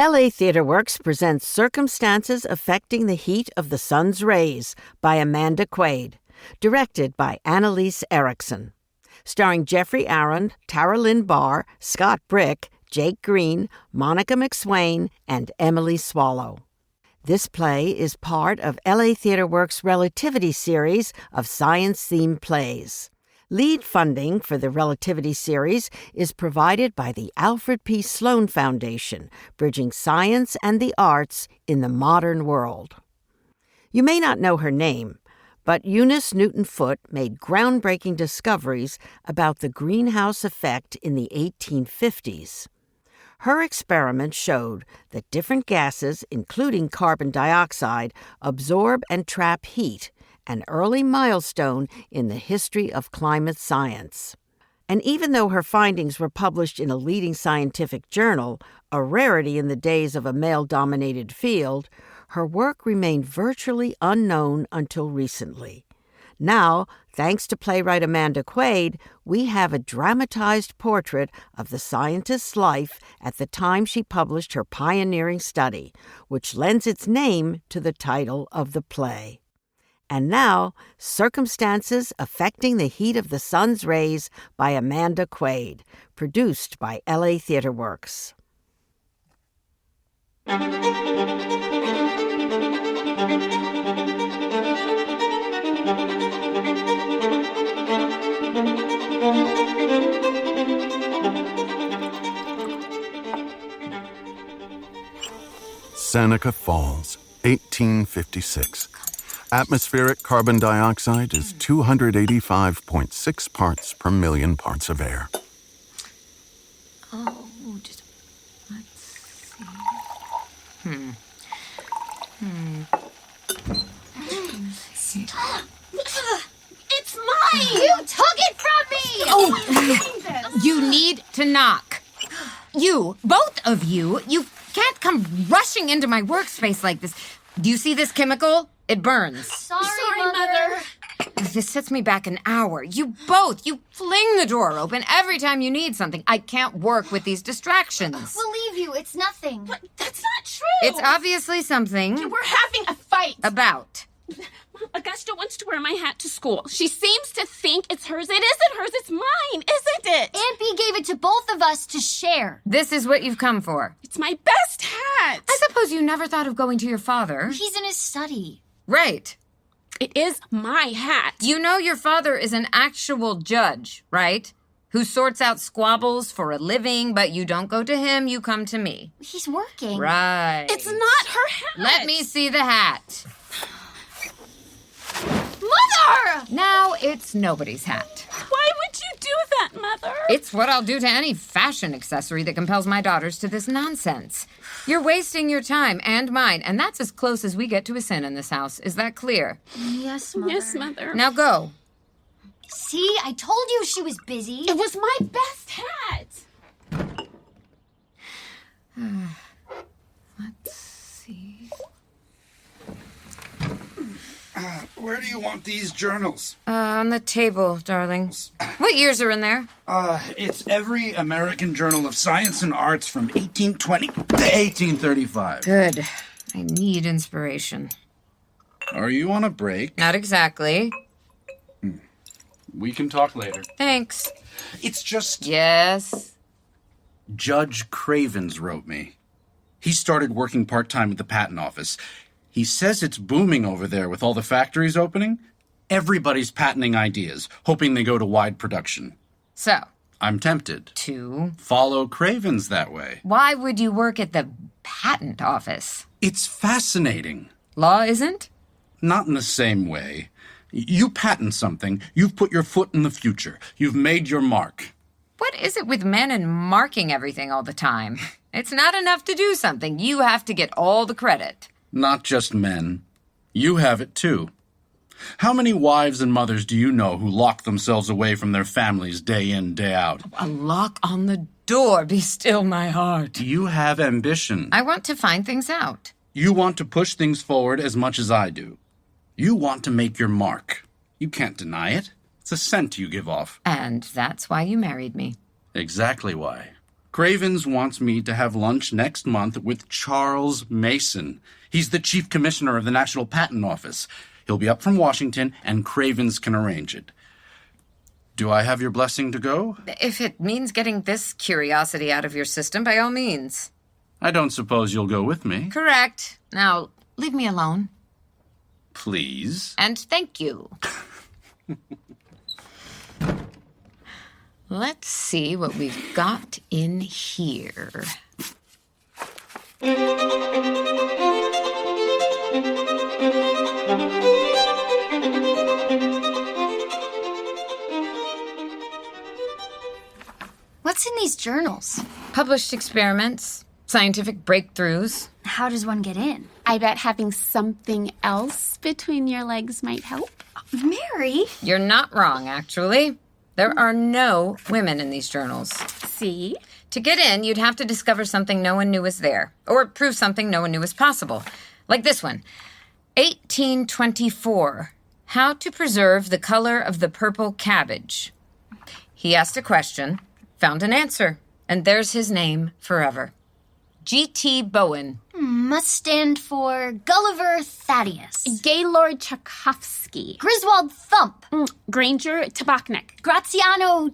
LA Theatre Works presents Circumstances Affecting the Heat of the Sun's Rays by Amanda Quaid, directed by Annalise Erickson. Starring Jeffrey Aaron, Tara Lynn Barr, Scott Brick, Jake Green, Monica McSwain, and Emily Swallow. This play is part of LA Theatre Works' Relativity Series of science-themed plays. Lead funding for the Relativity Series is provided by the Alfred P. Sloan Foundation, bridging science and the arts in the modern world. You may not know her name, but Eunice Newton Foote made groundbreaking discoveries about the greenhouse effect in the 1850s. Her experiments showed that different gases, including carbon dioxide, absorb and trap heat, an early milestone in the history of climate science. And even though her findings were published in a leading scientific journal, a rarity in the days of a male-dominated field, her work remained virtually unknown until recently. Now, thanks to playwright Amanda Quaid, we have a dramatized portrait of the scientist's life at the time she published her pioneering study, which lends its name to the title of the play. And now, Circumstances Affecting the Heat of the Sun's Rays by Amanda Quaid, produced by LA Theatre Works. Seneca Falls, 1856. Atmospheric carbon dioxide is 285.6 parts per million parts of air. Oh, just let's see. Stop! It's mine! You took it from me! Oh, you need to knock. You, both of you can't come rushing into my workspace like this. Do you see this chemical? It burns. Sorry, Mother. This sets me back an hour. You fling the door open every time you need something. I can't work with these distractions. Believe you, it's nothing. But that's not true. It's obviously something. We're having a fight. About. Augusta wants to wear my hat to school. She seems to think it's hers. It isn't hers, it's mine, isn't it? Aunt B gave it to both of us to share. This is what you've come for. It's my best hat. I suppose you never thought of going to your father. He's in his study. Right. It is my hat. You know your father is an actual judge, right? Who sorts out squabbles for a living, but you don't go to him, you come to me. He's working. Right. It's not her hat. Let me see the hat. Mother! Now it's nobody's hat. Why would you do that, Mother? It's what I'll do to any fashion accessory that compels my daughters to this nonsense. You're wasting your time and mine, and that's as close as we get to a sin in this house. Is that clear? Yes, Mother. Yes, Mother. Now go. See, I told you she was busy. It was my best hat. Let's see. Where do you want these journals? On the table, darling. What years are in there? It's every American Journal of Science and Arts from 1820 to 1835. Good. I need inspiration. Are you on a break? Not exactly. We can talk later. Thanks. It's just... Yes? Judge Cravens wrote me. He started working part-time at the patent office. He says it's booming over there with all the factories opening. Everybody's patenting ideas, hoping they go to wide production. So? I'm tempted. To? Follow Cravens that way. Why would you work at the patent office? It's fascinating. Law isn't? Not in the same way. You patent something, you've put your foot in the future. You've made your mark. What is it with men and marking everything all the time? It's not enough to do something. You have to get all the credit. Not just men. You have it too. How many wives and mothers do you know who lock themselves away from their families day in, day out? A lock on the door, be still my heart. You have ambition. I want to find things out. You want to push things forward as much as I do. You want to make your mark. You can't deny it. It's a scent you give off. And that's why you married me. Exactly why. Cravens wants me to have lunch next month with Charles Mason. He's the chief commissioner of the National Patent Office. He'll be up from Washington, and Cravens can arrange it. Do I have your blessing to go? If it means getting this curiosity out of your system, by all means. I don't suppose you'll go with me. Correct. Now, leave me alone. Please. And thank you. Let's see what we've got in here. What's in these journals? Published experiments, scientific breakthroughs. How does one get in? I bet having something else between your legs might help. Mary? You're not wrong, actually. There are no women in these journals. See? To get in, you'd have to discover something no one knew was there, or prove something no one knew was possible. Like this one. 1824. How to preserve the color of the purple cabbage. He asked a question, found an answer, and there's his name forever. G.T. Bowen. Must stand for Gulliver Thaddeus. Gaylord Tchaikovsky. Griswold Thump. Granger Tabachnik. Graziano...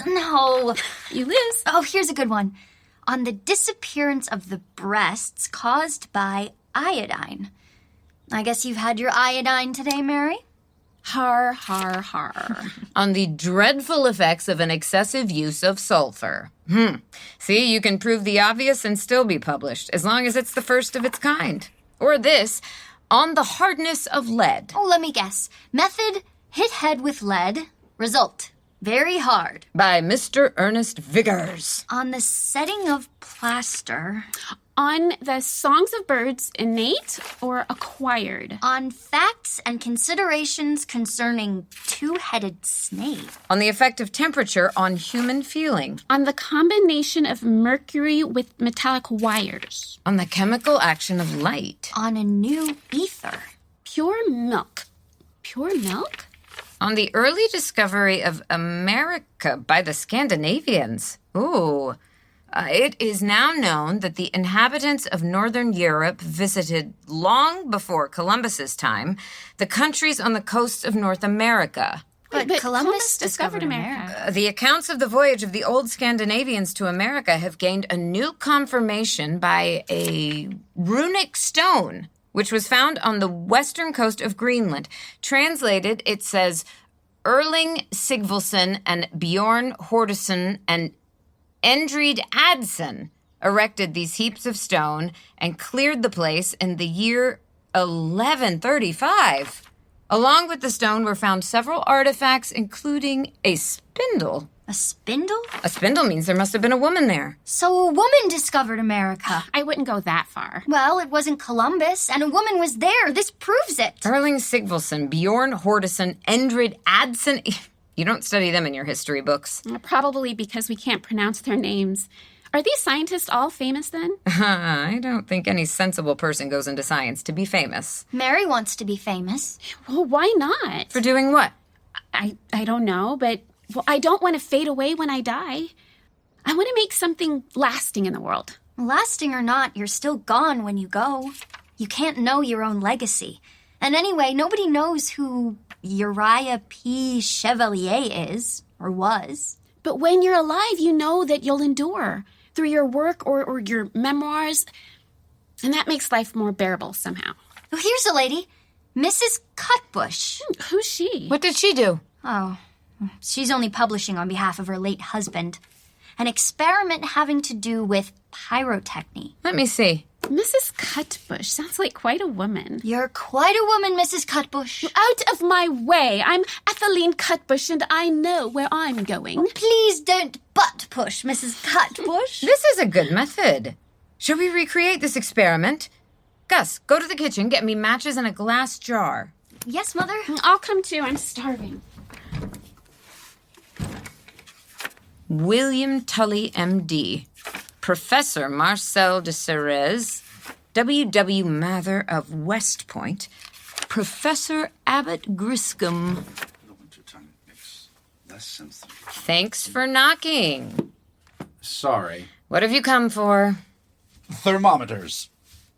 No. You lose. Oh, here's a good one. On the disappearance of the breasts caused by iodine. I guess you've had your iodine today, Mary? Har, har, har. On the dreadful effects of an excessive use of sulfur. See, you can prove the obvious and still be published, as long as it's the first of its kind. Or this, on the hardness of lead. Oh, let me guess. Method, hit head with lead. Result, very hard. By Mr. Ernest Vigors. On the setting of plaster. On the songs of birds, innate or acquired? On facts and considerations concerning two-headed snake. On the effect of temperature on human feeling. On the combination of mercury with metallic wires. On the chemical action of light. On a new ether. Pure milk. Pure milk? On the early discovery of America by the Scandinavians. Ooh. It is now known that the inhabitants of Northern Europe visited, long before Columbus's time, the countries on the coasts of North America. But Columbus discovered America. The accounts of the voyage of the old Scandinavians to America have gained a new confirmation by a runic stone, which was found on the western coast of Greenland. Translated, it says, Erling Sigvulson and Bjorn Hordison and Endrid Adson erected these heaps of stone and cleared the place in the year 1135. Along with the stone were found several artifacts, including a spindle. A spindle? A spindle means there must have been a woman there. So a woman discovered America. I wouldn't go that far. Well, it wasn't Columbus, and a woman was there. This proves it. Erling Sigvulson, Bjorn Hordison, Endrid Adson... You don't study them in your history books. Probably because we can't pronounce their names. Are these scientists all famous then? I don't think any sensible person goes into science to be famous. Mary wants to be famous. Well, why not? For doing what? I don't know, but I don't want to fade away when I die. I want to make something lasting in the world. Lasting or not, you're still gone when you go. You can't know your own legacy. And anyway, nobody knows who Uriah P. Chevalier is, or was. But when you're alive, you know that you'll endure through your work or your memoirs, and that makes life more bearable somehow. Oh, here's a lady, Mrs. Cutbush. Who's she? What did she do? Oh, she's only publishing on behalf of her late husband. An experiment having to do with pyrotechny. Let me see. Mrs. Cutbush sounds like quite a woman. You're quite a woman, Mrs. Cutbush. Out of my way. I'm Etheline Cutbush, and I know where I'm going. Please don't butt push, Mrs. Cutbush. This is a good method. Shall we recreate this experiment? Gus, go to the kitchen, get me matches and a glass jar. Yes, Mother? I'll come too. I'm starving. William Tully, M.D., Professor Marcel de Serres, W.W. Mather of West Point, Professor Abbott Griscom. Thanks for knocking. Sorry. What have you come for? Thermometers.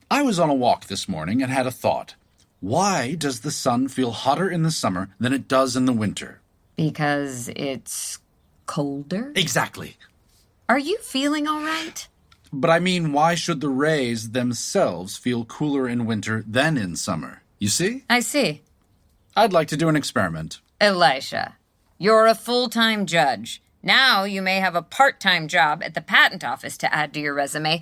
I was on a walk this morning and had a thought. Why does the sun feel hotter in the summer than it does in the winter? Because it's colder? Exactly. Are you feeling all right? But I mean, why should the rays themselves feel cooler in winter than in summer? You see? I see. I'd like to do an experiment. Elisha, you're a full-time judge. Now you may have a part-time job at the patent office to add to your resume.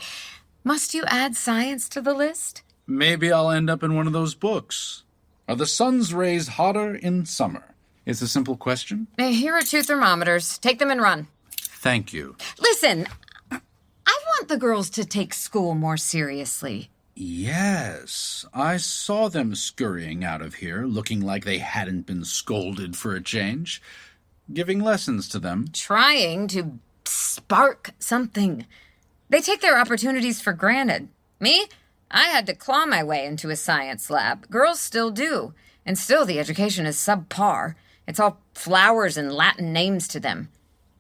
Must you add science to the list? Maybe I'll end up in one of those books. Are the sun's rays hotter in summer? It's a simple question. Here are 2 thermometers. Take them and run. Thank you. Listen, I want the girls to take school more seriously. Yes, I saw them scurrying out of here, looking like they hadn't been scolded for a change. Giving lessons to them. Trying to spark something. They take their opportunities for granted. Me? I had to claw my way into a science lab. Girls still do. And still the education is subpar. It's all flowers and Latin names to them.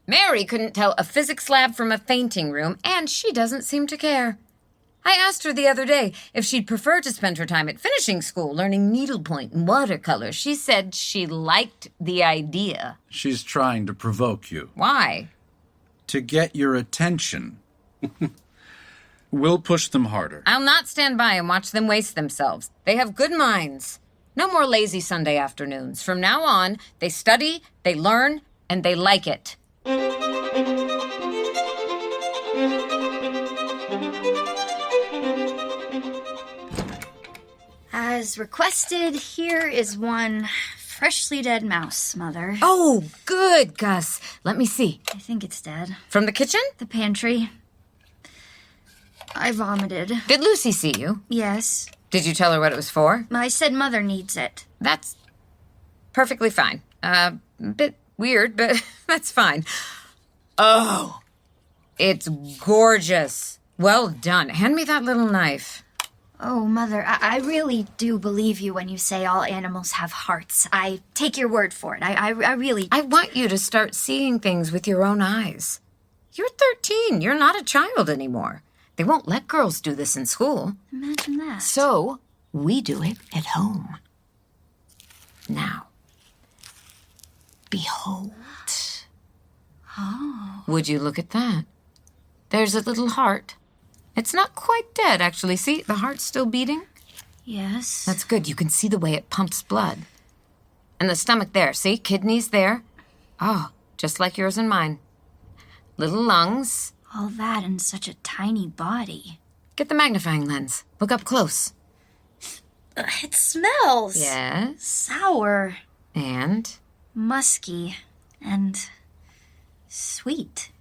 Mary couldn't tell a physics lab from a fainting room, and she doesn't seem to care. I asked her the other day if she'd prefer to spend her time at finishing school learning needlepoint and watercolor. She said she liked the idea. She's trying to provoke you. Why? To get your attention. We'll push them harder. I'll not stand by and watch them waste themselves. They have good minds. No more lazy Sunday afternoons. From now on, they study, they learn, and they like it. As requested, here is one freshly dead mouse, Mother. Oh, good, Gus. Let me see. I think it's dead. From the kitchen? The pantry. I vomited. Did Lucy see you? Yes. Did you tell her what it was for? I said Mother needs it. That's perfectly fine. Bit weird, but that's fine. Oh, it's gorgeous. Well done. Hand me that little knife. Oh, Mother, I really do believe you when you say all animals have hearts. I take your word for it. I really... I want you to start seeing things with your own eyes. You're 13. You're not a child anymore. They won't let girls do this in school. Imagine that. So, we do it at home. Now, behold. Oh. Would you look at that? There's a little heart. It's not quite dead, actually. See, the heart's still beating. Yes. That's good. You can see the way it pumps blood. And the stomach there, see? Kidneys there. Oh, just like yours and mine. Little lungs. All that in such a tiny body. Get the magnifying lens. Look up close. It smells. Yes. Sour. And? Musky. And sweet.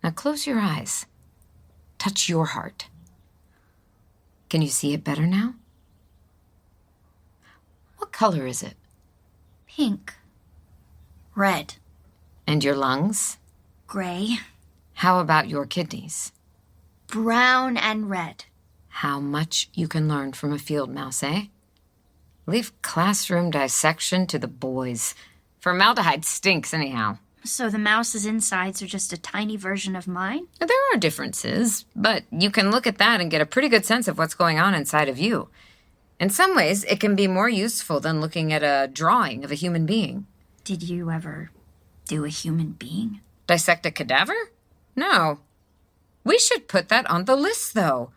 Now close your eyes. Touch your heart. Can you see it better now? What color is it? Pink. Red. And your lungs? Gray. How about your kidneys? Brown and red. How much you can learn from a field mouse, eh? Leave classroom dissection to the boys. Formaldehyde stinks anyhow. So the mouse's insides are just a tiny version of mine? There are differences, but you can look at that and get a pretty good sense of what's going on inside of you. In some ways, it can be more useful than looking at a drawing of a human being. Did you ever do a human being? Dissect a cadaver? No. We should put that on the list, though.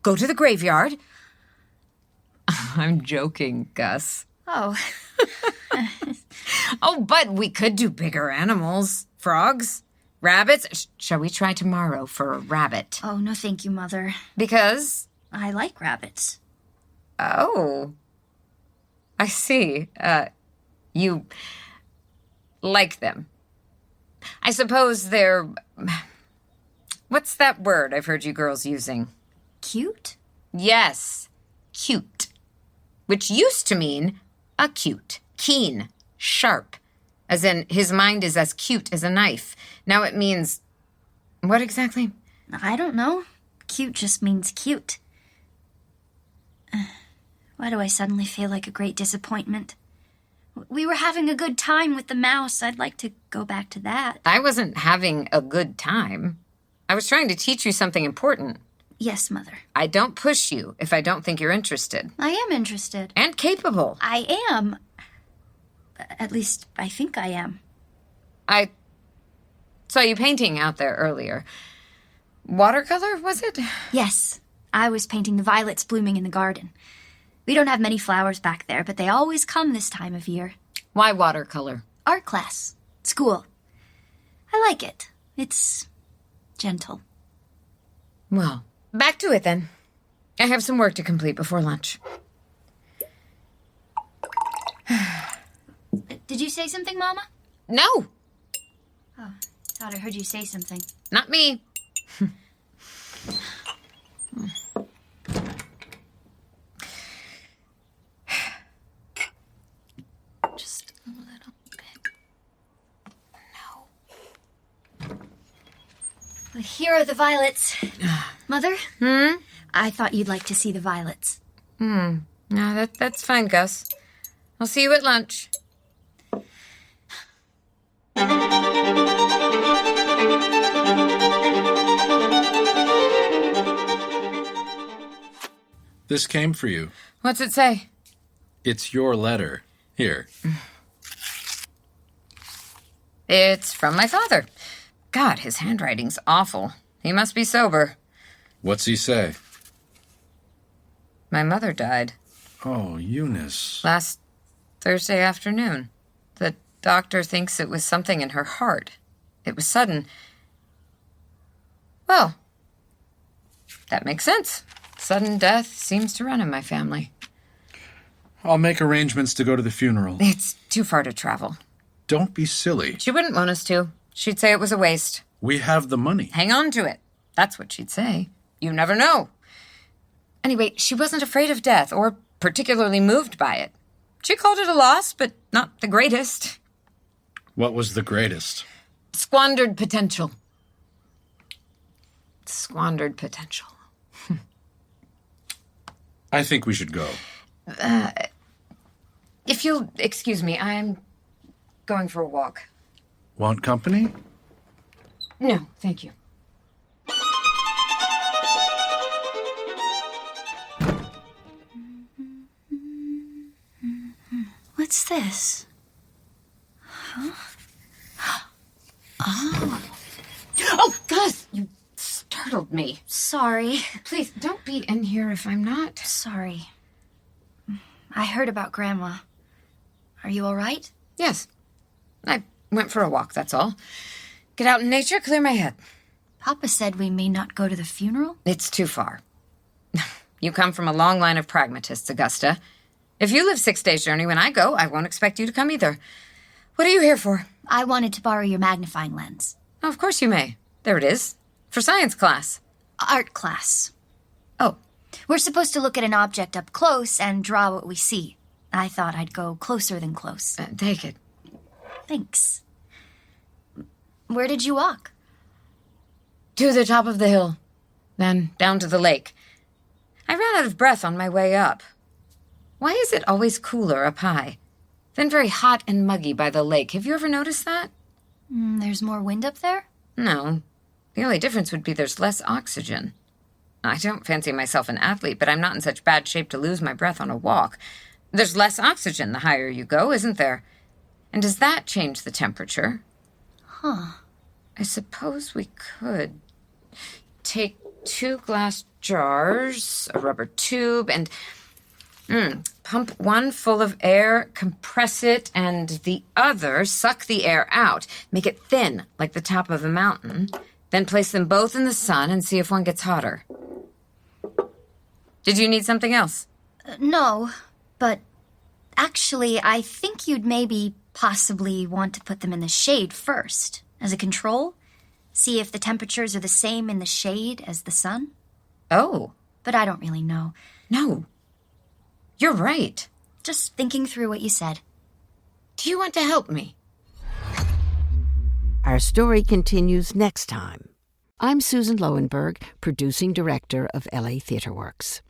Go to the graveyard. I'm joking, Gus. Oh. Oh, but we could do bigger animals. Frogs, rabbits. Shall we try tomorrow for a rabbit? Oh, no thank you, Mother. Because? I like rabbits. Oh. I see. You like them. I suppose they're... What's that word I've heard you girls using? Cute? Yes, cute. Which used to mean acute, keen, sharp. As in, his mind is as cute as a knife. Now it means... What exactly? I don't know. Cute just means cute. Why do I suddenly feel like a great disappointment? We were having a good time with the mouse. I'd like to go back to that. I wasn't having a good time. I was trying to teach you something important. Yes, Mother. I don't push you if I don't think you're interested. I am interested. And capable. I am. At least, I think I am. I saw you painting out there earlier. Watercolor, was it? Yes. I was painting the violets blooming in the garden. We don't have many flowers back there, but they always come this time of year. Why watercolor? Art class. School. I like it. It's gentle. Well, back to it then. I have some work to complete before lunch. Did you say something, Mama? No, Oh, thought I heard you say something. not me. Just a little bit. No. But here are the violets. Mother? I thought you'd like to see the violets. No, that's fine, Gus. I'll see you at lunch. This came for you. What's it say? It's your letter. Here. It's from my father. God, his handwriting's awful. He must be sober. What's he say? My mother died Oh, Eunice. last Thursday afternoon. The doctor thinks it was something in her heart. It was sudden. Well, that makes sense. Sudden death seems to run in my family. I'll make arrangements to go to the funeral. It's too far to travel. Don't be silly. She wouldn't want us to. She'd say it was a waste. We have the money. Hang on to it. That's what she'd say. You never know. Anyway, she wasn't afraid of death or particularly moved by it. She called it a loss, but not the greatest. What was the greatest? Squandered potential. Squandered potential. I think we should go. If you'll excuse me, I'm going for a walk. Want company? No, thank you. What's this? Oh, Gus, you startled me. Sorry. Please, don't be in here if I'm not. Sorry. I heard about Grandma. Are you all right? Yes. I went for a walk, that's all. Get out in nature, clear my head. Papa said we may not go to the funeral. It's too far. You come from a long line of pragmatists, Augusta. If you live 6 days' journey when I go, I won't expect you to come either. What are you here for? I wanted to borrow your magnifying lens. Oh, of course you may. There it is. For science class. Art class. Oh, We're supposed to look at an object up close and draw what we see. I thought I'd go closer than close. take it. Thanks. Where did you walk? To the top of the hill. Then down to the lake. I ran out of breath on my way up. Why is it always cooler up high? Then very hot and muggy by the lake. Have you ever noticed that? There's more wind up there? No. The only difference would be there's less oxygen. I don't fancy myself an athlete, but I'm not in such bad shape to lose my breath on a walk. There's less oxygen the higher you go, isn't there? And does that change the temperature? Huh. I suppose we could take 2 glass jars, a rubber tube, and pump one full of air, compress it, and the other suck the air out. Make it thin, like the top of a mountain. Then place them both in the sun and see if one gets hotter. Did you need something else? No, but actually, I think you'd maybe possibly want to put them in the shade first, as a control. See if the temperatures are the same in the shade as the sun. Oh, But I don't really know. no. You're right. Just thinking through what you said. Do you want to help me? Our story continues next time. I'm Susan Lowenberg, producing director of LA Theatre Works.